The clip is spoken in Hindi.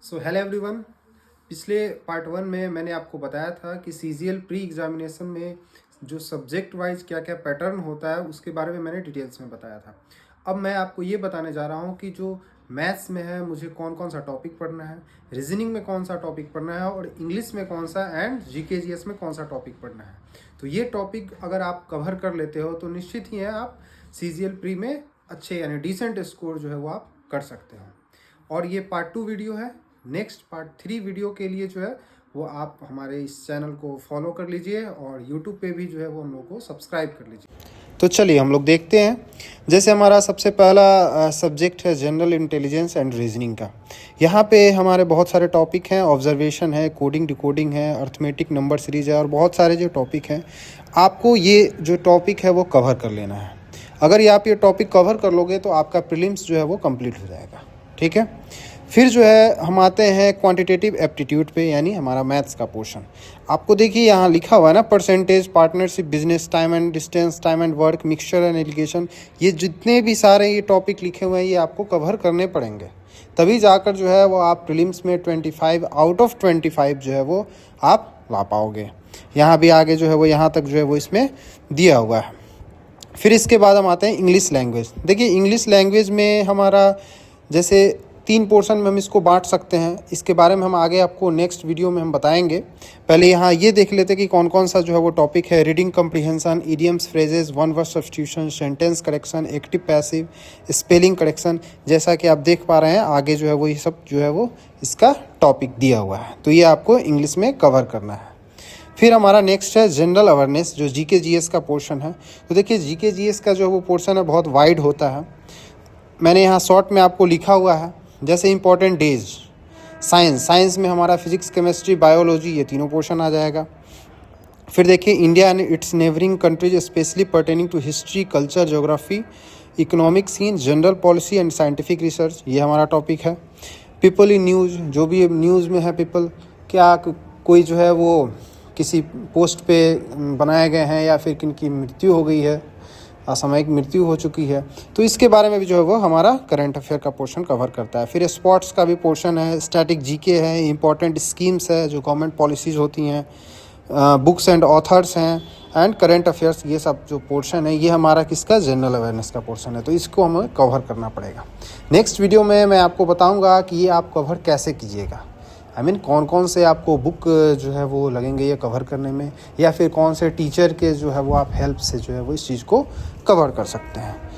Hello everyone. पिछले पार्ट 1 में मैंने आपको बताया था कि सीजीएल प्री एग्जामिनेशन में जो सब्जेक्ट वाइज क्या क्या पैटर्न होता है उसके बारे में मैंने डिटेल्स में बताया था। अब मैं आपको ये बताने जा रहा हूँ कि जो मैथ्स में है मुझे कौन कौन सा टॉपिक पढ़ना है, रीजनिंग में कौन सा टॉपिक पढ़ना है और इंग्लिश में कौन सा एंड जीके जीएस में कौन सा टॉपिक पढ़ना है। तो ये टॉपिक अगर आप कवर कर लेते हो तो निश्चित ही है आप सीजीएल प्री में अच्छे यानी डिसेंट स्कोर जो है वो आप कर सकते हो। और ये पार्ट 2 वीडियो है। नेक्स्ट पार्ट 3 वीडियो के लिए जो है वो आप हमारे इस चैनल को फॉलो कर लीजिए और यूट्यूब पे भी जो है वो हम लोग को सब्सक्राइब कर लीजिए। तो चलिए हम लोग देखते हैं। जैसे हमारा सबसे पहला सब्जेक्ट है जनरल इंटेलिजेंस एंड रीजनिंग का। यहाँ पे हमारे बहुत सारे टॉपिक हैं, ऑब्जर्वेशन है, कोडिंग डिकोडिंग है, अर्थमेटिक नंबर सीरीज है और बहुत सारे जो टॉपिक हैं आपको ये जो टॉपिक है वो कवर कर लेना है। अगर आप ये टॉपिक कवर कर लोगे तो आपका प्रीलिम्स जो है वो कंप्लीट हो जाएगा। ठीक है, फिर जो है हम आते हैं क्वांटिटेटिव एप्टीट्यूड पे, यानी हमारा मैथ्स का पोर्शन। आपको देखिए यहाँ लिखा हुआ है ना, percentage, partnership, business, time and distance, time and work, mixture and allegation, ये जितने भी सारे ये टॉपिक लिखे हुए हैं ये आपको कवर करने पड़ेंगे, तभी जाकर जो है वो आप प्रीलिम्स में 25 आउट ऑफ 25 जो है वो आप ला पाओगे। यहाँ भी आगे जो है वो यहाँ तक जो है वो इसमें दिया हुआ है। फिर इसके बाद हम आते हैं इंग्लिश लैंग्वेज। देखिए इंग्लिश लैंग्वेज में हमारा जैसे 3 पोर्शन में हम इसको बांट सकते हैं। इसके बारे में हम आगे आपको नेक्स्ट वीडियो में हम बताएंगे। पहले यहाँ ये देख लेते हैं कि कौन कौन सा जो है वो टॉपिक है। Reading comprehension, idioms, phrases, one word substitution, sentence correction, active passive, spelling correction. जैसा कि आप देख पा रहे हैं आगे जो है वो ये सब जो है वो इसका टॉपिक दिया हुआ है, तो ये आपको इंग्लिश में कवर करना है। फिर हमारा नेक्स्ट है जनरल अवेयरनेस, जो जीके जीएस का पोर्शन है। तो देखिए जीके जीएस का जो वो पोर्शन है बहुत वाइड होता है। मैंने यहाँ शॉर्ट में आपको लिखा हुआ है, जैसे इंपॉर्टेंट डेज, साइंस में हमारा फिजिक्स, केमिस्ट्री, बायोलॉजी, ये तीनों पोर्शन आ जाएगा। फिर देखिए India and its neighbouring countries specially pertaining to history, culture, geography, economic scene, general policy and scientific research, ये हमारा टॉपिक है। पीपल इन न्यूज़, जो भी न्यूज़ में है पीपल, क्या कोई जो है वो किसी पोस्ट पे बनाए गए हैं या फिर किनकी मृत्यु हो गई है, असामयिक मृत्यु हो चुकी है, तो इसके बारे में भी जो है वो हमारा करंट अफेयर का पोर्शन कवर करता है। फिर स्पोर्ट्स का भी पोर्शन है, स्टैटिक जीके है, इंपॉर्टेंट स्कीम्स है जो गवर्नमेंट पॉलिसीज़ होती हैं, बुक्स एंड ऑथर्स हैं एंड करंट अफेयर्स, ये सब जो पोर्शन है ये हमारा किसका, जनरल अवेयरनेस का पोर्शन है। तो इसको हमें कवर करना पड़ेगा। नेक्स्ट वीडियो में मैं आपको बताऊँगा कि ये आप कवर कैसे कीजिएगा। कौन कौन से आपको बुक जो है वो लगेंगे ये कवर करने में, या फिर कौन से टीचर के जो है वो आप हेल्प से जो है वो इस चीज़ को कवर कर सकते हैं।